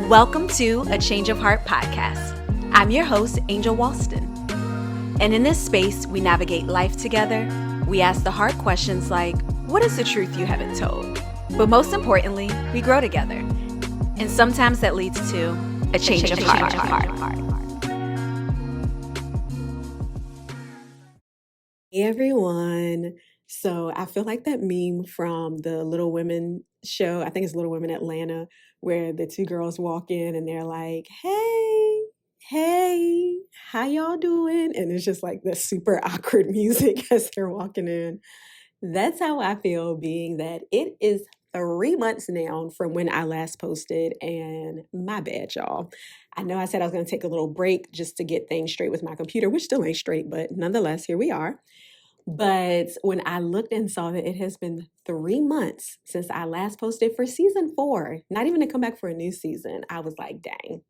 Welcome to A Change of Heart podcast. I'm your host, Angel Walston. And in this space, we navigate life together. We ask the hard questions like, what is the truth you haven't told? But most importantly, we grow together. And sometimes that leads to a change of heart. Hey everyone. So I feel like that meme from the Little Women show, I think it's Little Women Atlanta, where the two girls walk in and they're like, hey, how y'all doing? And it's just like the super awkward music as they're walking in. That's how I feel, being that it is 3 months now from when I last posted, and my bad, y'all. I know I said I was going to take a little break just to get things straight with my computer, which still ain't straight, but nonetheless, here we are. But when I looked and saw that it has been 3 months since I last posted for season 4, not even to come back for a new season, I was like, dang,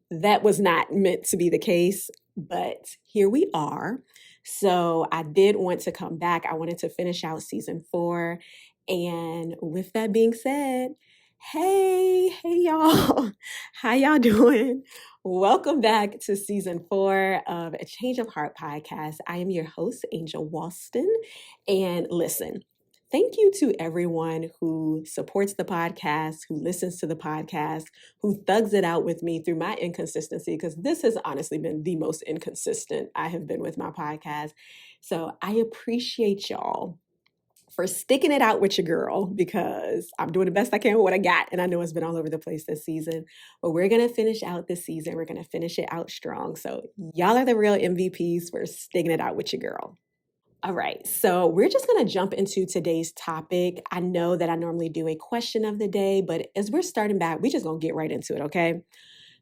that was not meant to be the case, but here we are. So I did want to come back. I wanted to finish out season 4. And with that being said, hey y'all, how y'all doing? Welcome back to season 4 of A Change of Heart podcast. I am your host, Angel Walston. And listen, thank you to everyone who supports the podcast, who listens to the podcast, who thugs it out with me through my inconsistency, because this has honestly been the most inconsistent I have been with my podcast. So I appreciate y'all for sticking it out with your girl, because I'm doing the best I can with what I got. And I know it's been all over the place this season, but we're going to finish out this season. We're going to finish it out strong. So y'all are the real MVPs for sticking it out with your girl. All right, so we're just going to jump into today's topic. I know that I normally do a question of the day, but as we're starting back, we just going to get right into it, okay?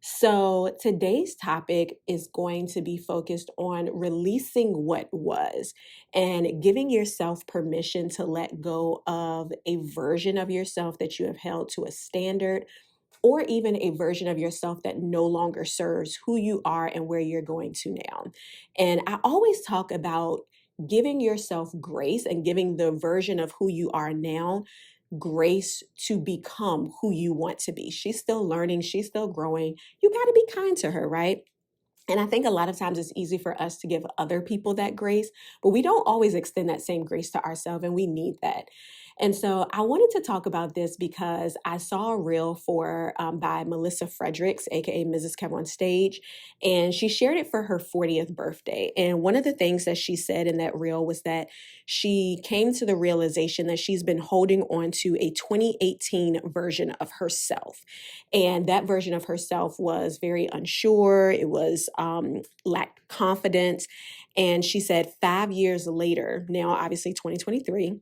So today's topic is going to be focused on releasing what was and giving yourself permission to let go of a version of yourself that you have held to a standard, or even a version of yourself that no longer serves who you are and where you're going to now. And I always talk about giving yourself grace and giving the version of who you are now grace to become who you want to be. She's still learning, she's still growing. You got to be kind to her, right? And I think a lot of times it's easy for us to give other people that grace, but we don't always extend that same grace to ourselves, and we need that. And so I wanted to talk about this because I saw a reel by Melissa Fredericks, aka Mrs. Kev on Stage, and she shared it for her 40th birthday. And one of the things that she said in that reel was that she came to the realization that she's been holding on to a 2018 version of herself. And that version of herself was very unsure. It was lacked confidence. And she said 5 years later, now obviously 2023,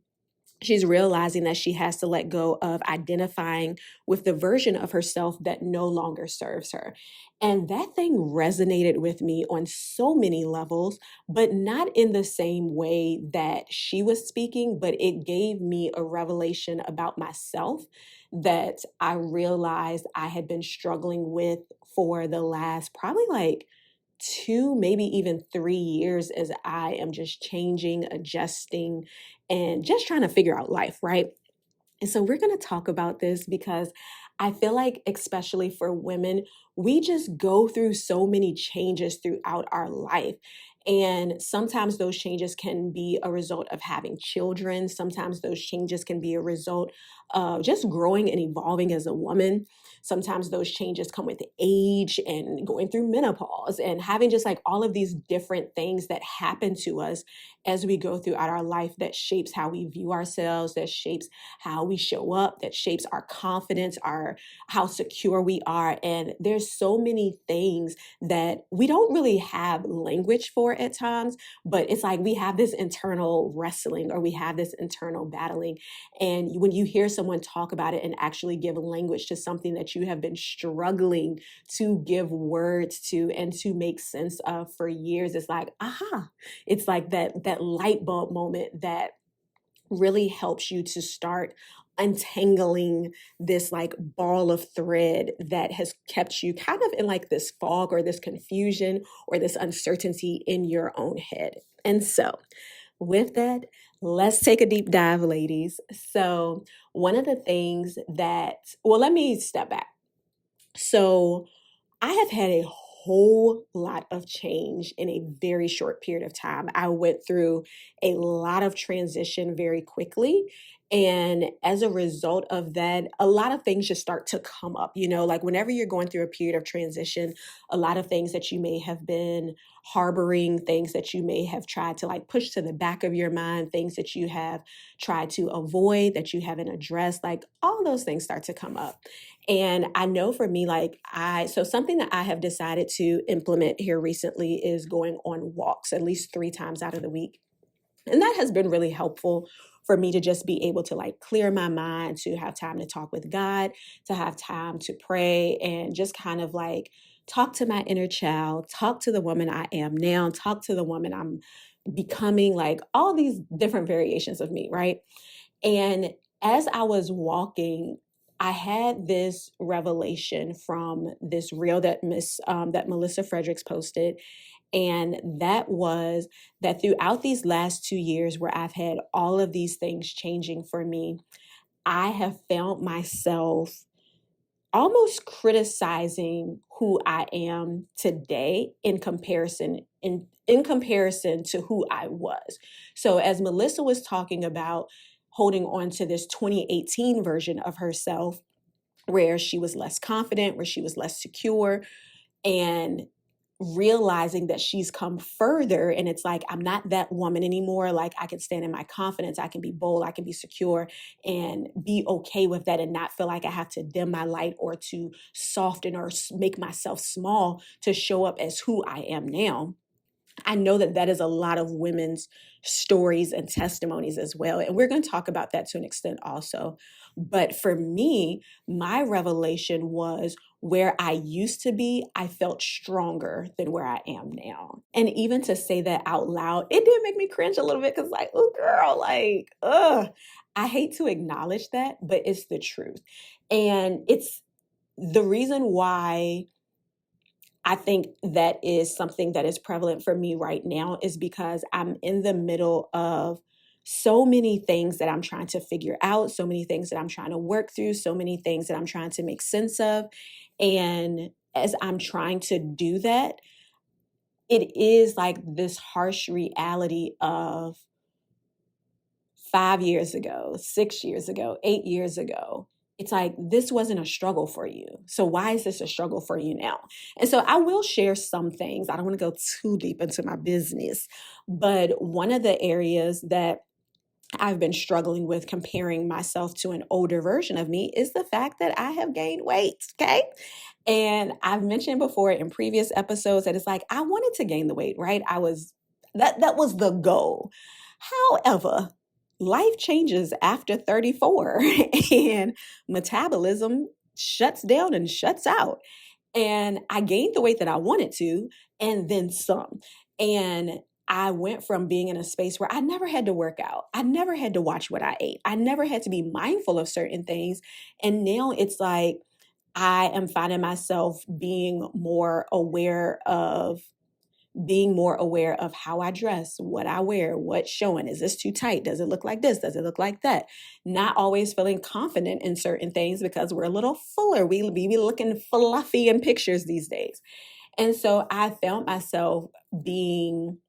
she's realizing that she has to let go of identifying with the version of herself that no longer serves her. And that thing resonated with me on so many levels, but not in the same way that she was speaking, but it gave me a revelation about myself that I realized I had been struggling with for the last probably like 2, maybe even 3 years, as I am just changing, adjusting, and just trying to figure out life, right? And so we're going to talk about this because I feel like, especially for women, we just go through so many changes throughout our life. And sometimes those changes can be a result of having children. Sometimes those changes can be a result of just growing and evolving as a woman. Sometimes those changes come with age and going through menopause and having just like all of these different things that happen to us as we go throughout our life that shapes how we view ourselves, that shapes how we show up, that shapes our confidence, how secure we are. And there's so many things that we don't really have language for at times, but it's like we have this internal wrestling, or we have this internal battling. And when you hear someone talk about it and actually give language to something that you have been struggling to give words to and to make sense of for years, it's like, aha, it's like that light bulb moment that really helps you to start untangling this like ball of thread that has kept you kind of in like this fog or this confusion or this uncertainty in your own head. And so with that, let's take a deep dive, ladies. So one of the things let me step back. So I have had a whole lot of change in a very short period of time. I went through a lot of transition very quickly. And as a result of that, a lot of things just start to come up. Like whenever you're going through a period of transition, a lot of things that you may have been harboring, things that you may have tried to like push to the back of your mind, things that you have tried to avoid, that you haven't addressed, like all those things start to come up. And I know for me, so something that I have decided to implement here recently is going on walks at least 3 times out of the week. And that has been really helpful for me to just be able to like clear my mind, to have time to talk with God, to have time to pray, and just kind of like talk to my inner child, talk to the woman I am now, talk to the woman I'm becoming, like all these different variations of me, right? And as I was walking, I had this revelation from this reel that Melissa Fredericks posted, and that was that throughout these last 2 years, where I've had all of these things changing for me, I have found myself almost criticizing who I am today in comparison to who I was. So as Melissa was talking about holding on to this 2018 version of herself, where she was less confident, where she was less secure, and realizing that she's come further, and it's like, I'm not that woman anymore. Like I can stand in my confidence, I can be bold, I can be secure, and be okay with that, and not feel like I have to dim my light or to soften or make myself small to show up as who I am now. I know that that is a lot of women's stories and testimonies as well. And we're going to talk about that to an extent also. But for me, my revelation was where I used to be, I felt stronger than where I am now. And even to say that out loud, it did make me cringe a little bit because, like, oh, girl, like, ugh. I hate to acknowledge that, but it's the truth. And it's the reason why I think that is something that is prevalent for me right now is because I'm in the middle of so many things that I'm trying to figure out, so many things that I'm trying to work through, so many things that I'm trying to make sense of. And as I'm trying to do that, it is like this harsh reality of 5 years ago, 6 years ago, 8 years ago. It's like, this wasn't a struggle for you. So why is this a struggle for you now? And so I will share some things. I don't want to go too deep into my business, but one of the areas that I've been struggling with comparing myself to an older version of me is the fact that I have gained weight. Okay. And I've mentioned before in previous episodes that it's like, I wanted to gain the weight, right? That was the goal. However, life changes after 34 and metabolism shuts down and shuts out. And I gained the weight that I wanted to, and then some. And I went from being in a space where I never had to work out. I never had to watch what I ate. I never had to be mindful of certain things. And now it's like I am finding myself being more aware of how I dress, what I wear, what's showing. Is this too tight? Does it look like this? Does it look like that? Not always feeling confident in certain things because we're a little fuller. We be looking fluffy in pictures these days. And so I found myself being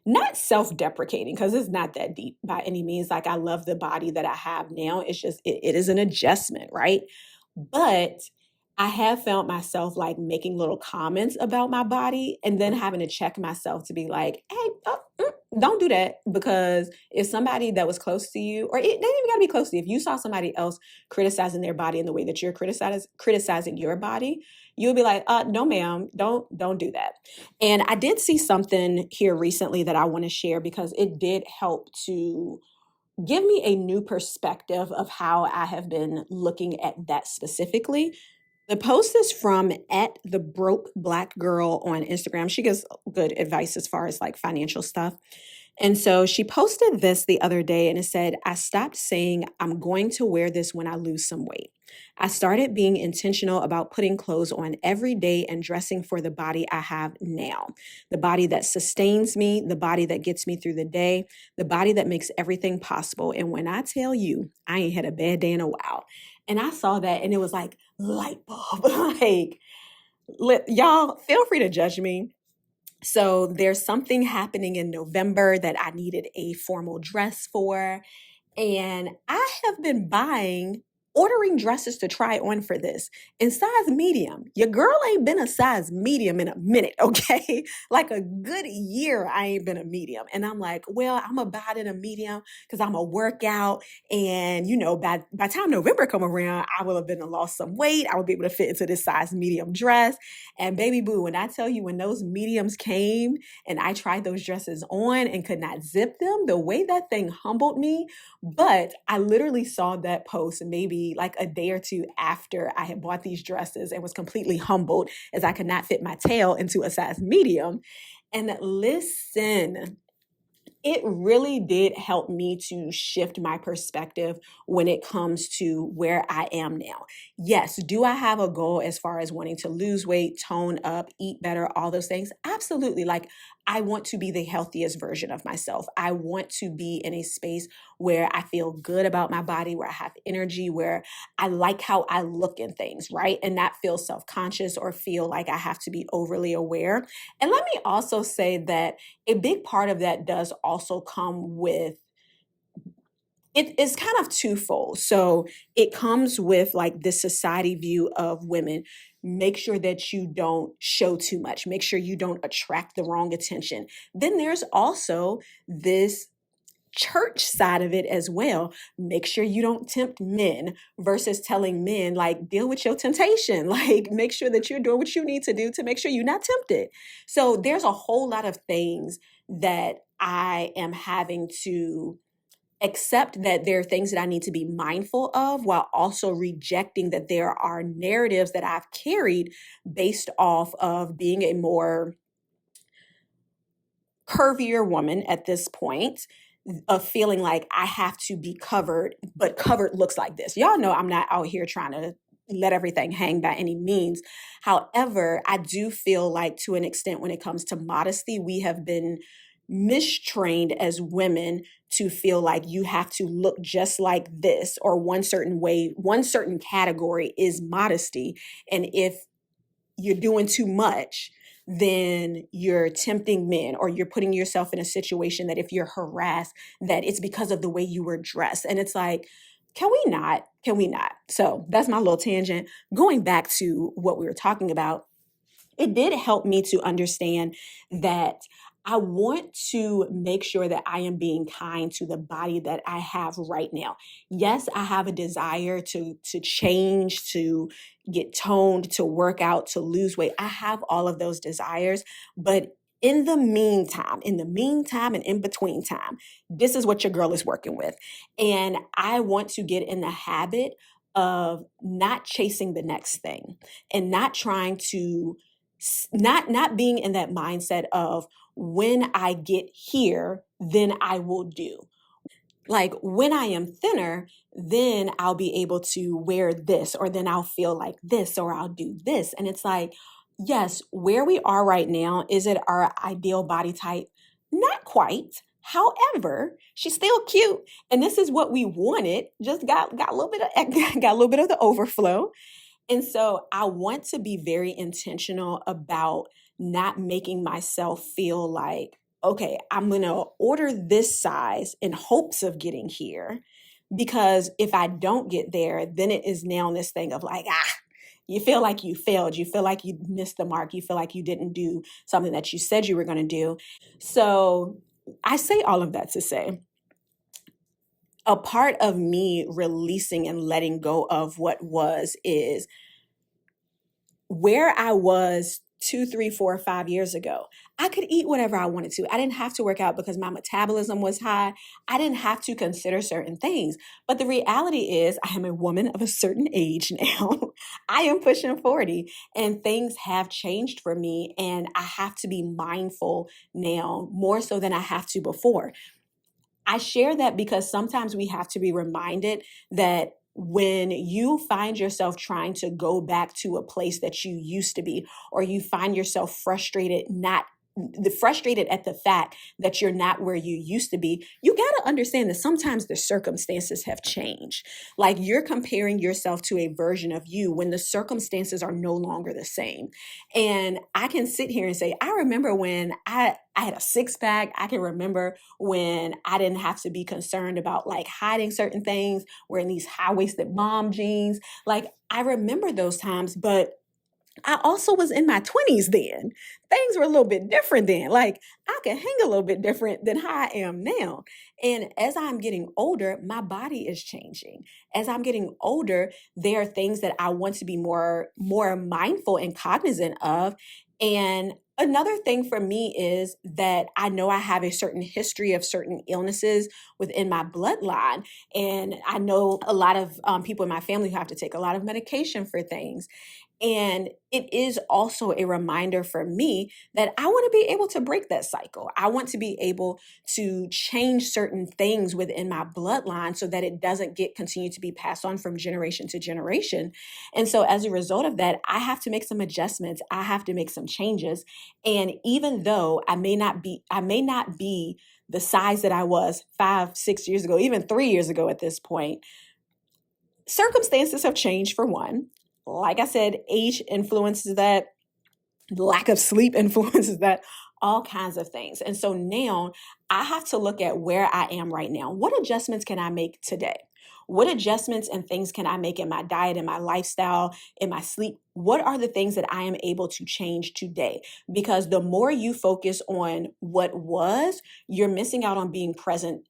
not self-deprecating, because it's not that deep by any means. Like, I love the body that I have now. It's just, it is an adjustment, right? But I have found myself like making little comments about my body and then having to check myself to be like, hey, don't do that. Because if somebody that was close to you, or they didn't even gotta be close to you, if you saw somebody else criticizing their body in the way that you're criticizing your body, you'll be like, no, ma'am, don't do that. And I did see something here recently that I want to share because it did help to give me a new perspective of how I have been looking at that specifically. The post is from @thebroke black girl on Instagram. She gives good advice as far as like financial stuff. And so she posted this the other day and it said, I stopped saying I'm going to wear this when I lose some weight. I started being intentional about putting clothes on every day and dressing for the body I have now. The body that sustains me, the body that gets me through the day, the body that makes everything possible. And when I tell you, I ain't had a bad day in a while. And I saw that and it was like light bulb. Like, y'all feel free to judge me. So there's something happening in November that I needed a formal dress for. And I have been ordering dresses to try on for this in size medium. Your girl ain't been a size medium in a minute, okay? Like a good year, I ain't been a medium. And I'm like, well, I'm about in a medium because I'm a workout. And, by the time November come around, I will have been lost some weight. I will be able to fit into this size medium dress. And baby boo, when I tell you, when those mediums came and I tried those dresses on and could not zip them, the way that thing humbled me. But I literally saw that post maybe like a day or two after I had bought these dresses and was completely humbled as I could not fit my tail into a size medium. And listen, it really did help me to shift my perspective when it comes to where I am now. Yes, do I have a goal as far as wanting to lose weight, tone up, eat better, all those things? Absolutely. Like, I want to be the healthiest version of myself. I want to be in a space where I feel good about my body, where I have energy, where I like how I look in things, right? And not feel self-conscious or feel like I have to be overly aware. And let me also say that a big part of that does also come with it's kind of twofold. So it comes with like this society view of women. Make sure that you don't show too much. Make sure you don't attract the wrong attention. Then there's also this church side of it as well. Make sure you don't tempt men versus telling men, like, deal with your temptation. Like, make sure that you're doing what you need to do to make sure you're not tempted. So there's a whole lot of things that I am having to accept, that there are things that I need to be mindful of, while also rejecting that there are narratives that I've carried based off of being a more curvier woman at this point, of feeling like I have to be covered, but covered looks like this. Y'all know I'm not out here trying to let everything hang by any means. However, I do feel like, to an extent, when it comes to modesty, we have been mistrained as women to feel like you have to look just like this, or one certain way, one certain category is modesty. And if you're doing too much, then you're tempting men, or you're putting yourself in a situation that if you're harassed, that it's because of the way you were dressed. And it's like, can we not? Can we not? So that's my little tangent. Going back to what we were talking about, it did help me to understand that I want to make sure that I am being kind to the body that I have right now. Yes, I have a desire to change, to get toned, to work out, to lose weight. I have all of those desires, but in the meantime and in between time, this is what your girl is working with. And I want to get in the habit of not chasing the next thing, and not trying to not being in that mindset of, when I get here, then I will do. Like, when I am thinner, then I'll be able to wear this, or then I'll feel like this, or I'll do this. And it's like, yes, where we are right now, is it our ideal body type? Not quite. However, she's still cute, and this is what we wanted. Just got a little bit of got a little bit of the overflow. And so I want to be very intentional about not making myself feel like, okay, I'm going to order this size in hopes of getting here. Because if I don't get there, then it is now this thing of like, you feel like you failed. You feel like you missed the mark. You feel like you didn't do something that you said you were going to do. So I say all of that to say, a part of me releasing and letting go of what was, is where I was 2, 3, 4, 5 years ago. I could eat whatever I wanted to. I didn't have to work out because my metabolism was high. I didn't have to consider certain things. But the reality is, I am a woman of a certain age now. I am pushing 40, and things have changed for me. And I have to be mindful now more so than I have to before. I share that because sometimes we have to be reminded that when you find yourself trying to go back to a place that you used to be, or you find yourself frustrated at the fact that you're not where you used to be, you got to understand that sometimes the circumstances have changed. Like, you're comparing yourself to a version of you when the circumstances are no longer the same. And I can sit here and say, I remember when I had a six pack. I can remember when I didn't have to be concerned about like hiding certain things, wearing these high-waisted mom jeans. Like, I remember those times, but I also was in my 20s then. Things were a little bit different then. Like, I could hang a little bit different than how I am now. And as I'm getting older, my body is changing. As I'm getting older, there are things that I want to be more mindful and cognizant of. And another thing for me is that I know I have a certain history of certain illnesses within my bloodline. And I know a lot of people in my family who have to take a lot of medication for things. And it is also a reminder for me that I want to be able to break that cycle. I want to be able to change certain things within my bloodline so that it doesn't continue to be passed on from generation to generation. And so as a result of that, I have to make some adjustments. I have to make some changes. And even though I may not be the size that I was 5, 6 years ago, even 3 years ago at this point, circumstances have changed for one. Like I said, age influences that, lack of sleep influences that, all kinds of things. And so now I have to look at where I am right now. What adjustments can I make today? What adjustments and things can I make in my diet, in my lifestyle, in my sleep? What are the things that I am able to change today? Because the more you focus on what was, you're missing out on being present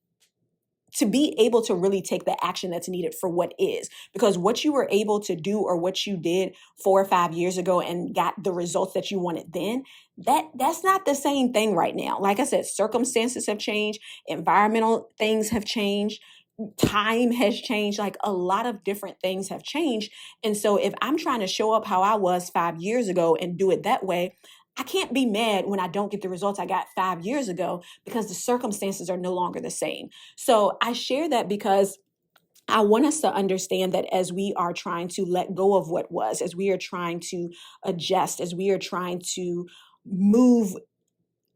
to be able to really take the action that's needed for what is. Because what you were able to do or what you did 4 or 5 years ago and got the results that you wanted then, that's not the same thing right now. Like I said, circumstances have changed, environmental things have changed, time has changed, like a lot of different things have changed. And so if I'm trying to show up how I was 5 years ago and do it that way, I can't be mad when I don't get the results I got 5 years ago because the circumstances are no longer the same. So I share that because I want us to understand that as we are trying to let go of what was, as we are trying to adjust, as we are trying to move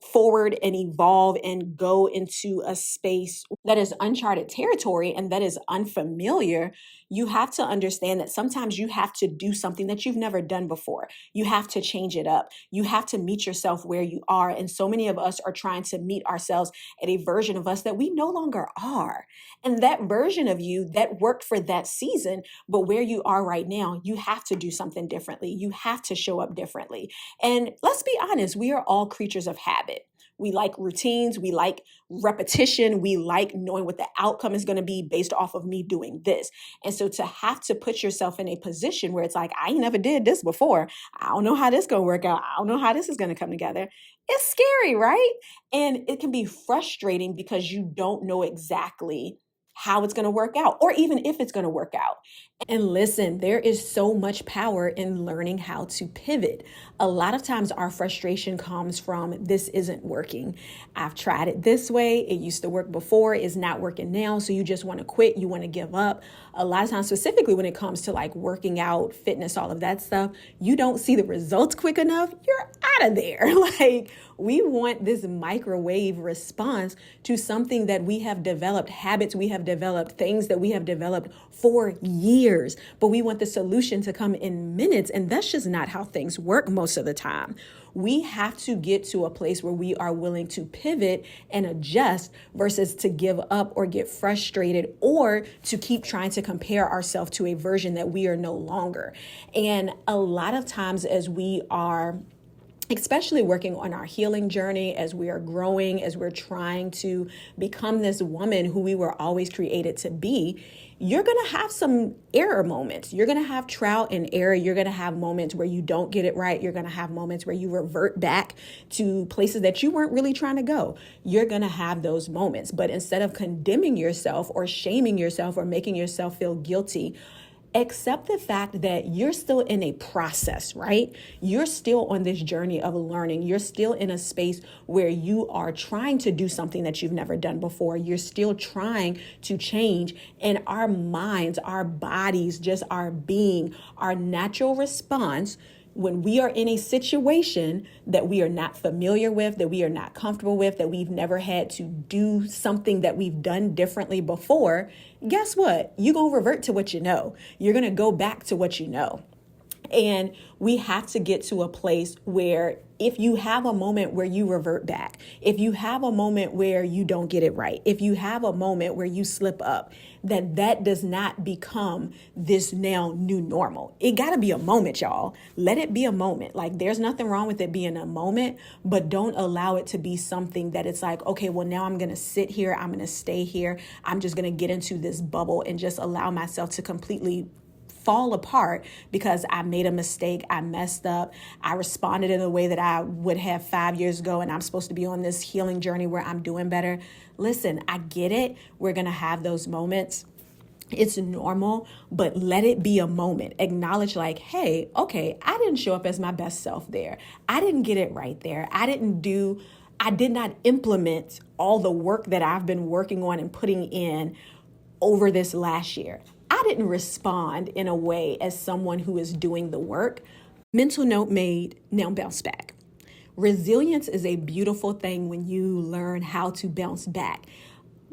forward and evolve and go into a space that is uncharted territory and that is unfamiliar, you have to understand that sometimes you have to do something that you've never done before. You have to change it up. You have to meet yourself where you are. And so many of us are trying to meet ourselves at a version of us that we no longer are. And that version of you that worked for that season, but where you are right now, you have to do something differently. You have to show up differently. And let's be honest, we are all creatures of habit. We like routines. We like repetition. We like knowing what the outcome is going to be based off of me doing this. And so to have to put yourself in a position where it's like, I never did this before. I don't know how this is going to work out. I don't know how this is going to come together. It's scary, right? And it can be frustrating because you don't know exactly how it's going to work out, or even if it's going to work out. And listen, there is so much power in learning how to pivot. A lot of times our frustration comes from this isn't working. I've tried it this way. It used to work before. It's not working now. So you just want to quit. You want to give up. A lot of times, specifically when it comes to like working out, fitness, all of that stuff, you don't see the results quick enough. You're out of there. Like, we want this microwave response to something that we have developed, habits we have developed, things that we have developed for years, but we want the solution to come in minutes. And that's just not how things work most of the time. We have to get to a place where we are willing to pivot and adjust versus to give up or get frustrated or to keep trying to compare ourselves to a version that we are no longer. And a lot of times as we are especially working on our healing journey as we are growing, as we're trying to become this woman who we were always created to be, you're going to have some error moments. You're going to have trial and error. You're going to have moments where you don't get it right. You're going to have moments where you revert back to places that you weren't really trying to go. You're going to have those moments. But instead of condemning yourself or shaming yourself or making yourself feel guilty, accept the fact that you're still in a process, right? You're still on this journey of learning. You're still in a space where you are trying to do something that you've never done before. You're still trying to change. And our minds, our bodies, just our being, our natural response when we are in a situation that we are not familiar with, that we are not comfortable with, that we've never had to do something that we've done differently before, guess what? You're going to revert to what you know. You're going to go back to what you know. And we have to get to a place where if you have a moment where you revert back, if you have a moment where you don't get it right, if you have a moment where you slip up, that does not become this now new normal. It got to be a moment, y'all. Let it be a moment. Like, there's nothing wrong with it being a moment, but don't allow it to be something that it's like, okay, well, now I'm going to sit here. I'm going to stay here. I'm just going to get into this bubble and just allow myself to completely fall apart because I made a mistake. I messed up. I responded in a way that I would have 5 years ago, and I'm supposed to be on this healing journey where I'm doing better. Listen, I get it. We're going to have those moments. It's normal, but let it be a moment. Acknowledge like, hey, okay, I didn't show up as my best self there. I didn't get it right there. I did not implement all the work that I've been working on and putting in over this last year. I didn't respond in a way as someone who is doing the work. Mental note made, now bounce back. Resilience is a beautiful thing when you learn how to bounce back.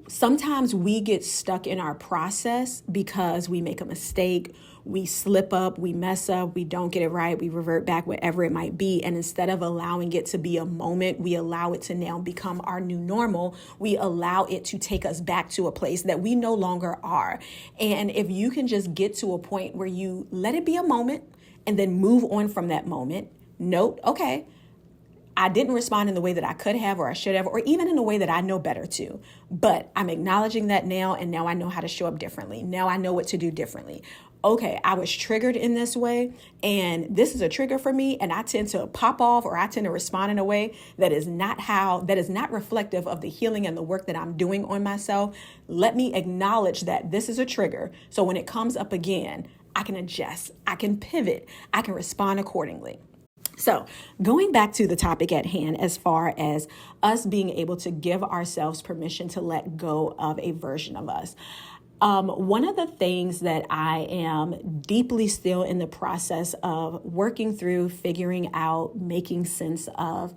Sometimes we get stuck in our process because we make a mistake, we slip up, we mess up, we don't get it right, we revert back, whatever it might be. And instead of allowing it to be a moment, we allow it to now become our new normal. We allow it to take us back to a place that we no longer are. And if you can just get to a point where you let it be a moment and then move on from that moment, note, okay, I didn't respond in the way that I could have or I should have, or even in the way that I know better to. But I'm acknowledging that now, and now I know how to show up differently. Now I know what to do differently. Okay, I was triggered in this way, and this is a trigger for me, and I tend to pop off or I tend to respond in a way that is not reflective of the healing and the work that I'm doing on myself. Let me acknowledge that this is a trigger. So when it comes up again, I can adjust, I can pivot, I can respond accordingly. So going back to the topic at hand, as far as us being able to give ourselves permission to let go of a version of us. One of the things that I am deeply still in the process of working through, figuring out, making sense of,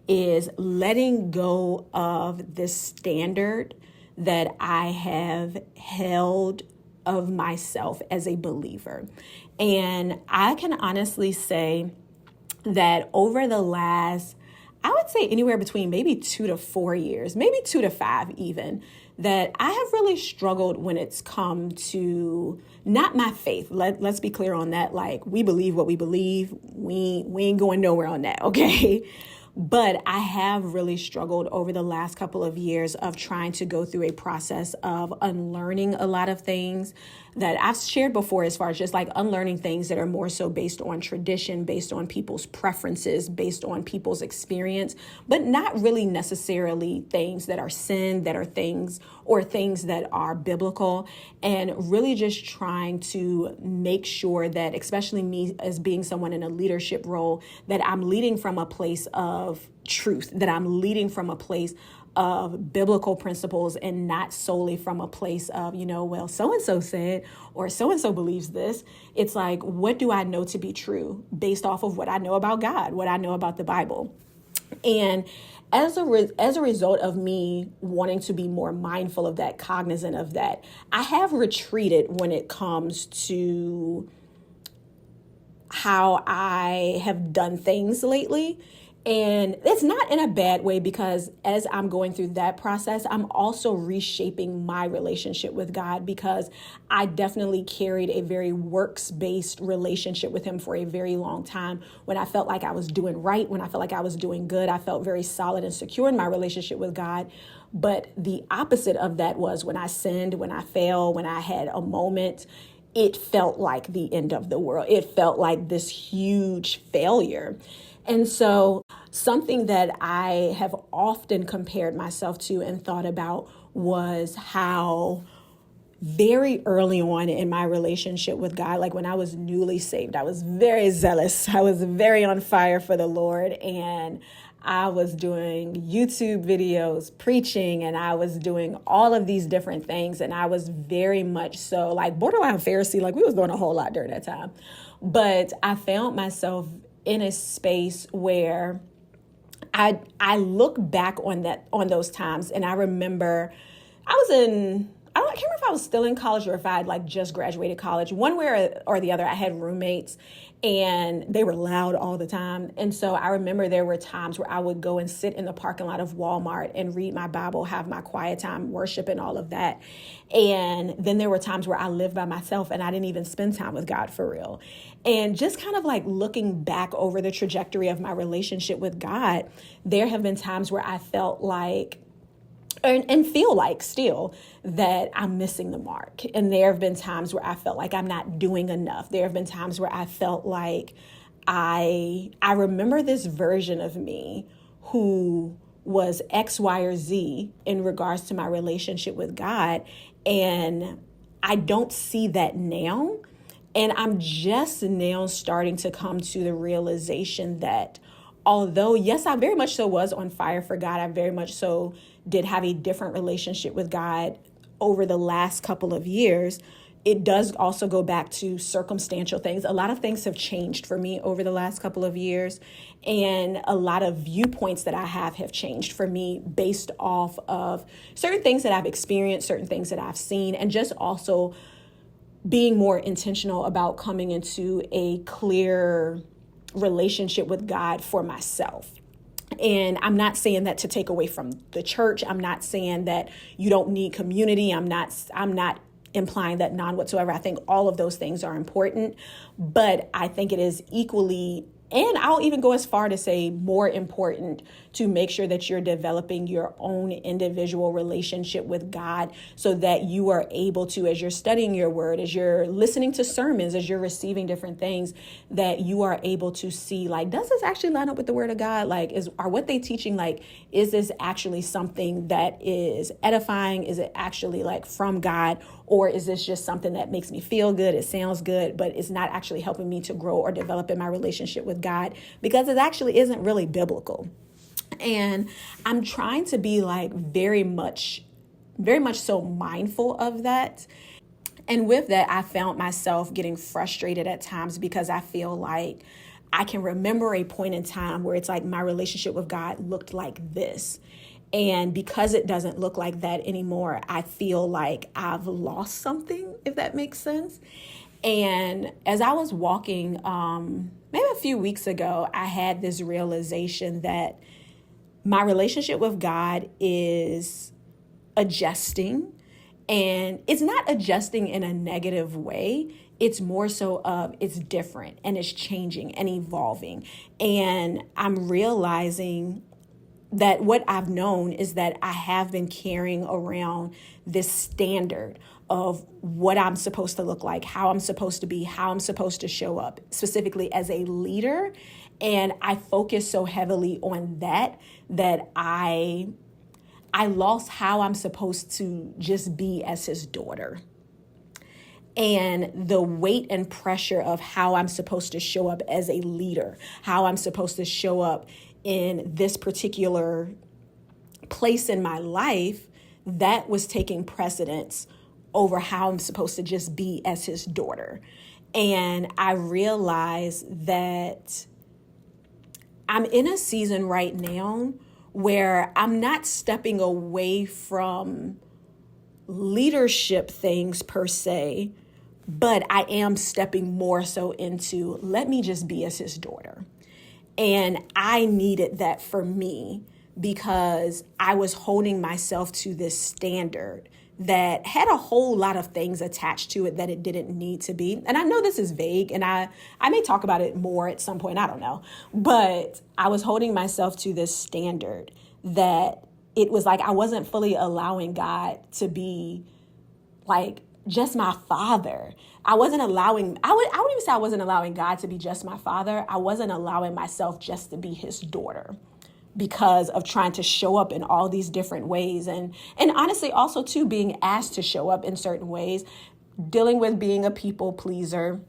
is letting go of this standard that I have held of myself as a believer. And I can honestly say that over the last, I would say anywhere between maybe 2 to 4 years, maybe 2 to 5 even, that I have really struggled when it's come to not my faith. Let's be clear on that. Like, we believe what we believe. We ain't going nowhere on that, okay? But I have really struggled over the last couple of years of trying to go through a process of unlearning a lot of things that I've shared before, as far as just like unlearning things that are more so based on tradition, based on people's preferences, based on people's experience, but not really necessarily things that are sin, that are things that are biblical, and really just trying to make sure that, especially me as being someone in a leadership role, that I'm leading from a place of truth, that I'm leading from a place of biblical principles and not solely from a place of, well, so-and-so said, or so-and-so believes this. It's like, what do I know to be true based off of what I know about God, what I know about the Bible? And as a result of me wanting to be more mindful of that, cognizant of that, I have retreated when it comes to how I have done things lately. And it's not in a bad way, because as I'm going through that process, I'm also reshaping my relationship with God, because I definitely carried a very works-based relationship with him for a very long time. When I felt like I was doing right, when I felt like I was doing good, I felt very solid and secure in my relationship with God. But the opposite of that was when I sinned, when I failed, when I had a moment, it felt like the end of the world. It felt like this huge failure. And so something that I have often compared myself to and thought about was how very early on in my relationship with God, like when I was newly saved, I was very zealous. I was very on fire for the Lord, and I was doing YouTube videos, preaching, and I was doing all of these different things. And I was very much so like borderline Pharisee, like we was doing a whole lot during that time. But I found myself in a space where I look back on those times, and I remember I can't remember if I was still in college or if I had like just graduated college. One way or the other, I had roommates, and they were loud all the time. And so I remember there were times where I would go and sit in the parking lot of Walmart and read my Bible, have my quiet time, worship, and all of that. And then there were times where I lived by myself and I didn't even spend time with God for real. And just kind of like looking back over the trajectory of my relationship with God, there have been times where I felt like and feel like still that I'm missing the mark. And there have been times where I felt like I'm not doing enough. There have been times where I felt like I remember this version of me who was X, Y, or Z in regards to my relationship with God. And I don't see that now. And I'm just now starting to come to the realization that although, yes, I very much so was on fire for God, I very much so did have a different relationship with God over the last couple of years, it does also go back to circumstantial things. A lot of things have changed for me over the last couple of years, and a lot of viewpoints that I have changed for me based off of certain things that I've experienced, certain things that I've seen, and just also being more intentional about coming into a clear relationship with God for myself. And I'm not saying that to take away from the church. I'm not saying that you don't need community. I'm not implying that none whatsoever. I think all of those things are important, but I think it is equally, and I'll even go as far to say more important, to make sure that you're developing your own individual relationship with God so that you are able to, as you're studying your word, as you're listening to sermons, as you're receiving different things, that you are able to see, like, does this actually line up with the word of God? Like, are what they teaching, like, is this actually something that is edifying? Is it actually like from God? Or is this just something that makes me feel good? It sounds good, but it's not actually helping me to grow or develop in my relationship with God, because it actually isn't really biblical. And I'm trying to be like very much so mindful of that. And with that, I found myself getting frustrated at times because I feel like I can remember a point in time where it's like my relationship with God looked like this. And because it doesn't look like that anymore, I feel like I've lost something, if that makes sense. And as I was walking, maybe a few weeks ago, I had this realization that my relationship with God is adjusting, and it's not adjusting in a negative way. It's more so of it's different and it's changing and evolving. And I'm realizing that what I've known is that I have been carrying around this standard of what I'm supposed to look like, how I'm supposed to be, how I'm supposed to show up, specifically as a leader. And I focus so heavily on that I lost how I'm supposed to just be as his daughter. And the weight and pressure of how I'm supposed to show up as a leader, how I'm supposed to show up in this particular place in my life, that was taking precedence over how I'm supposed to just be as his daughter. And I realized that I'm in a season right now where I'm not stepping away from leadership things per se, but I am stepping more so into, let me just be as his daughter. And I needed that for me because I was holding myself to this standard that had a whole lot of things attached to it that it didn't need to be. And I know this is vague, and I may talk about it more at some point, I don't know. But I was holding myself to this standard that it was like I wasn't fully allowing God to be like just my father. I wouldn't even say I wasn't allowing God to be just my father. I wasn't allowing myself just to be his daughter because of trying to show up in all these different ways. And honestly, also too, being asked to show up in certain ways, dealing with being a people pleaser,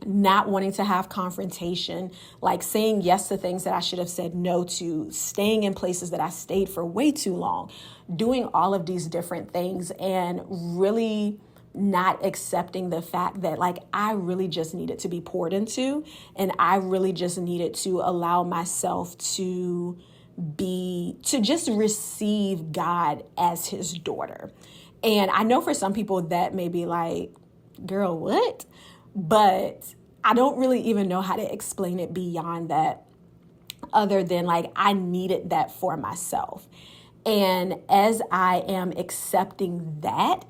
not wanting to have confrontation, like saying yes to things that I should have said no to, staying in places that I stayed for way too long, doing all of these different things and really not accepting the fact that like I really just needed to be poured into, and I really just needed to allow myself to just receive God as his daughter. And I know for some people that may be like, girl, what? But I don't really even know how to explain it beyond that, other than like I needed that for myself. And as I am accepting that,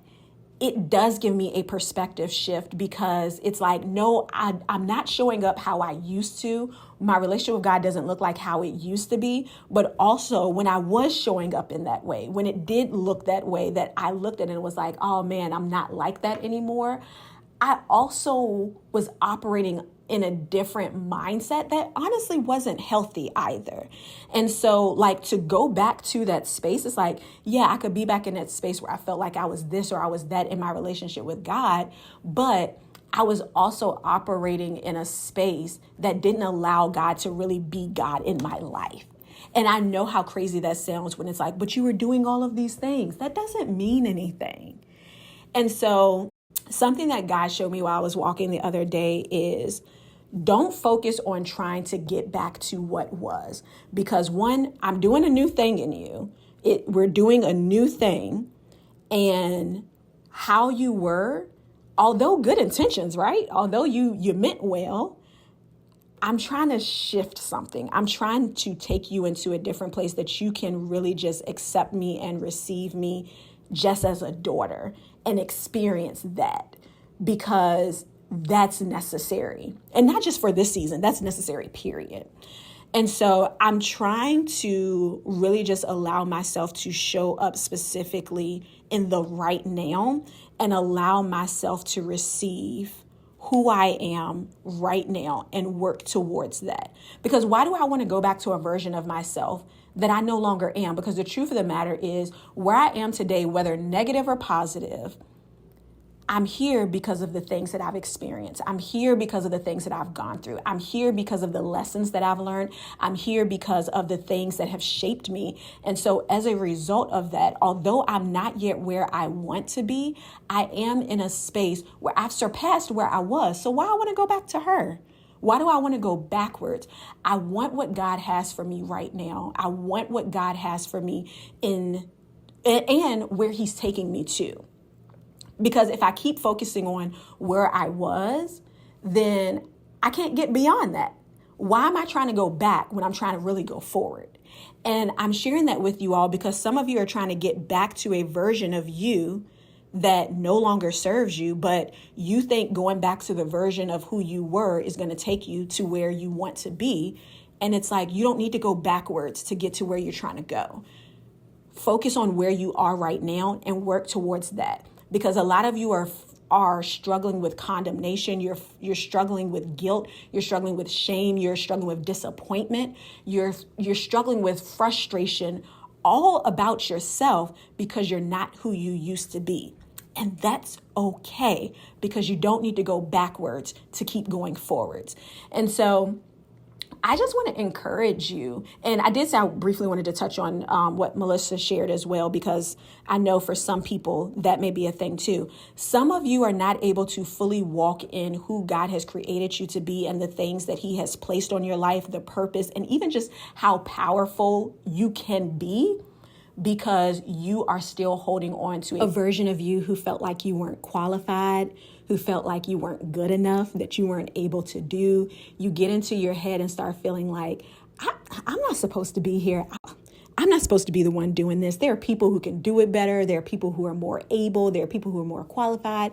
it does give me a perspective shift, because it's like, no, I'm not showing up how I used to. My relationship with God doesn't look like how it used to be. But also when I was showing up in that way, when it did look that way, that I looked at it and was like, oh man, I'm not like that anymore, I also was operating in a different mindset that honestly wasn't healthy either. And so like to go back to that space, it's like, yeah, I could be back in that space where I felt like I was this or I was that in my relationship with God, but I was also operating in a space that didn't allow God to really be God in my life. And I know how crazy that sounds when it's like, but you were doing all of these things. That doesn't mean anything. And so something that God showed me while I was walking the other day is don't focus on trying to get back to what was. Because one, I'm doing a new thing in you. We're doing a new thing. And how you were, although good intentions, right? Although you meant well, I'm trying to shift something. I'm trying to take you into a different place that you can really just accept me and receive me just as a daughter and experience that, because that's necessary. And not just for this season, that's necessary, period. And so I'm trying to really just allow myself to show up specifically in the right now and allow myself to receive who I am right now and work towards that. Because why do I want to go back to a version of myself that I no longer am? Because the truth of the matter is, where I am today, whether negative or positive, I'm here because of the things that I've experienced. I'm here because of the things that I've gone through. I'm here because of the lessons that I've learned. I'm here because of the things that have shaped me. And so as a result of that, although I'm not yet where I want to be, I am in a space where I've surpassed where I was. So why I want to go back to her? Why do I want to go backwards? I want what God has for me right now. I want what God has for me and where he's taking me to. Because if I keep focusing on where I was, then I can't get beyond that. Why am I trying to go back when I'm trying to really go forward? And I'm sharing that with you all because some of you are trying to get back to a version of you that no longer serves you, but you think going back to the version of who you were is going to take you to where you want to be. And it's like, you don't need to go backwards to get to where you're trying to go. Focus on where you are right now and work towards that. Because a lot of you are struggling with condemnation. You're struggling with guilt. You're struggling with shame. You're struggling with disappointment. You're struggling with frustration all about yourself because you're not who you used to be. And that's okay, because you don't need to go backwards to keep going forwards. And so I just want to encourage you. And I did say I briefly wanted to touch on what Melissa shared as well, because I know for some people that may be a thing too. Some of you are not able to fully walk in who God has created you to be and the things that he has placed on your life, the purpose, and even just how powerful you can be, because you are still holding on to a version of you who felt like you weren't qualified, who felt like you weren't good enough, that you weren't able to do. You get into your head and start feeling like, I'm not supposed to be here. I'm not supposed to be the one doing this. There are people who can do it better. There are people who are more able. There are people who are more qualified.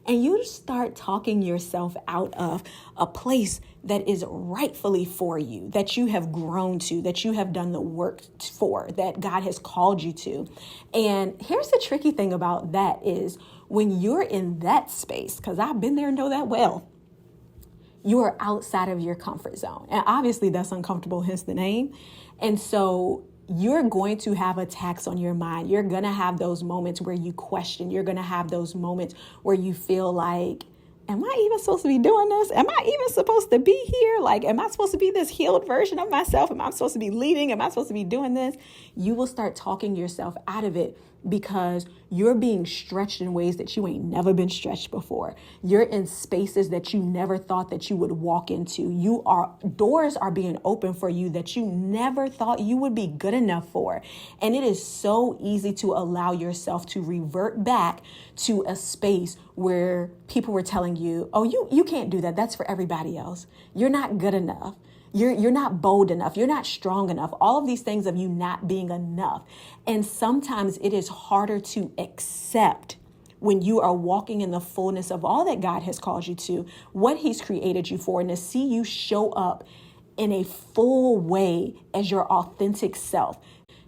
And you start talking yourself out of a place that is rightfully for you, that you have grown to, that you have done the work for, that God has called you to. And here's the tricky thing about that is when you're in that space, because I've been there and know that well, you are outside of your comfort zone. And obviously that's uncomfortable, hence the name. And so you're going to have attacks on your mind. You're going to have those moments where you question. You're going to have those moments where you feel like, am I even supposed to be doing this? Am I even supposed to be here? Like, am I supposed to be this healed version of myself? Am I supposed to be leading? Am I supposed to be doing this? You will start talking yourself out of it because you're being stretched in ways that you ain't never been stretched before. You're in spaces that you never thought that you would walk into. Doors are being opened for you that you never thought you would be good enough for. And it is so easy to allow yourself to revert back to a space where people were telling you, oh, you can't do that. That's for everybody else. You're not good enough. You're not bold enough. You're not strong enough. All of these things of you not being enough. And sometimes it is harder to accept when you are walking in the fullness of all that God has called you to, what he's created you for, and to see you show up in a full way as your authentic self.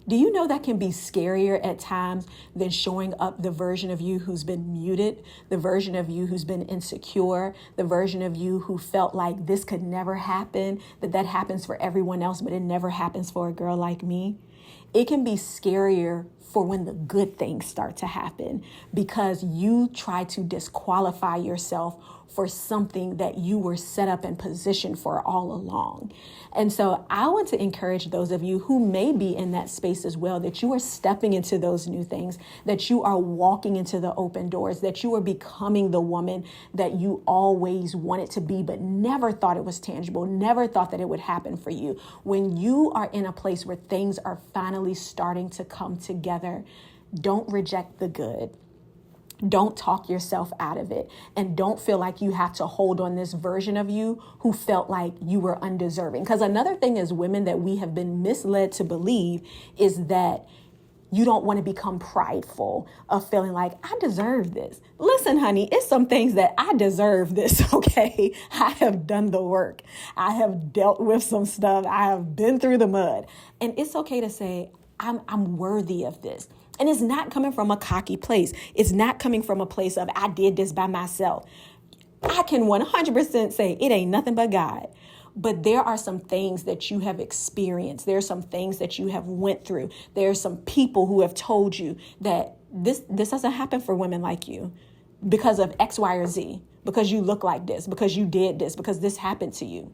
Do you know that can be scarier at times than showing up the version of you who's been muted, the version of you who's been insecure, the version of you who felt like this could never happen, that happens for everyone else, but it never happens for a girl like me? It can be scarier for when the good things start to happen because you try to disqualify yourself for something that you were set up and positioned for all along. And so I want to encourage those of you who may be in that space as well, that you are stepping into those new things, that you are walking into the open doors, that you are becoming the woman that you always wanted to be, but never thought it was tangible, never thought that it would happen for you. When you are in a place where things are finally starting to come together, don't reject the good. Don't talk yourself out of it, and don't feel like you have to hold on this version of you who felt like you were undeserving. Because another thing as women that we have been misled to believe is that you don't want to become prideful of feeling like I deserve this. Listen, honey, it's some things that I deserve this, okay? I have done the work. I have dealt with some stuff. I have been through the mud. And it's okay to say, I'm worthy of this. And it's not coming from a cocky place. It's not coming from a place of I did this by myself. I can 100% say it ain't nothing but God. But there are some things that you have experienced. There are some things that you have went through. There are some people who have told you that this doesn't happen for women like you because of X, Y, or Z, because you look like this, because you did this, because this happened to you.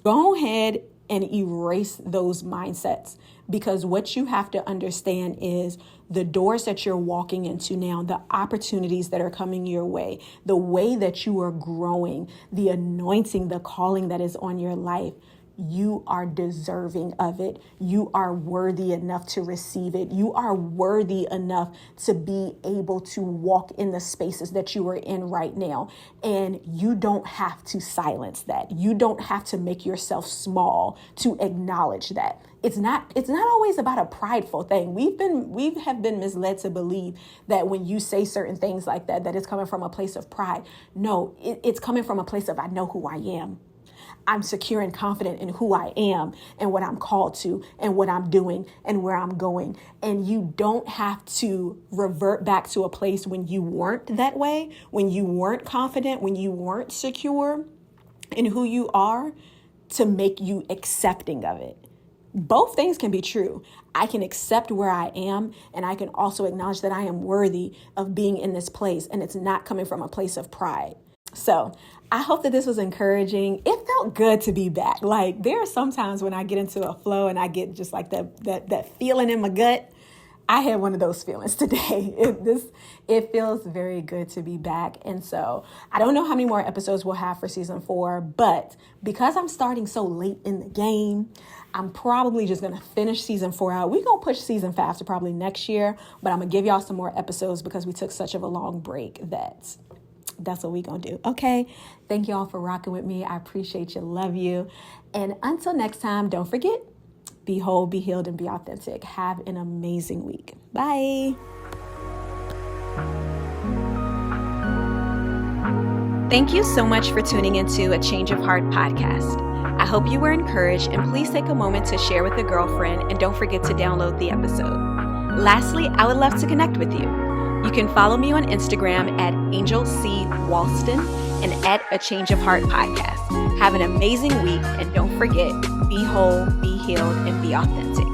Go ahead and erase those mindsets, because what you have to understand is the doors that you're walking into now, the opportunities that are coming your way, the way that you are growing, the anointing, the calling that is on your life. You are deserving of it. You are worthy enough to receive it. You are worthy enough to be able to walk in the spaces that you are in right now. And you don't have to silence that. You don't have to make yourself small to acknowledge that. It's not always about a prideful thing. We have been misled to believe that when you say certain things like that it's coming from a place of pride. No, it's coming from a place of I know who I am. I'm secure and confident in who I am and what I'm called to and what I'm doing and where I'm going. And you don't have to revert back to a place when you weren't that way, when you weren't confident, when you weren't secure in who you are, to make you accepting of it. Both things can be true. I can accept where I am, and I can also acknowledge that I am worthy of being in this place, and it's not coming from a place of pride. So I hope that this was encouraging. It felt good to be back. Like, there are some times when I get into a flow and I get just like that feeling in my gut. I had one of those feelings today. It feels very good to be back. And so I don't know how many more episodes we'll have for season 4, but because I'm starting so late in the game, I'm probably just going to finish season 4 out. We're going to push season 5 to probably next year, but I'm going to give y'all some more episodes because we took such of a long break that's what we're going to do. Okay. Thank y'all for rocking with me. I appreciate you. Love you. And until next time, don't forget, be whole, be healed, and be authentic. Have an amazing week. Bye. Thank you so much for tuning into a Change of Heart podcast. I hope you were encouraged, and please take a moment to share with a girlfriend, and don't forget to download the episode. Lastly, I would love to connect with you. You can follow me on Instagram at angelwalston and at A Change of Heart podcast. Have an amazing week, and don't forget, be whole, be healed, and be authentic.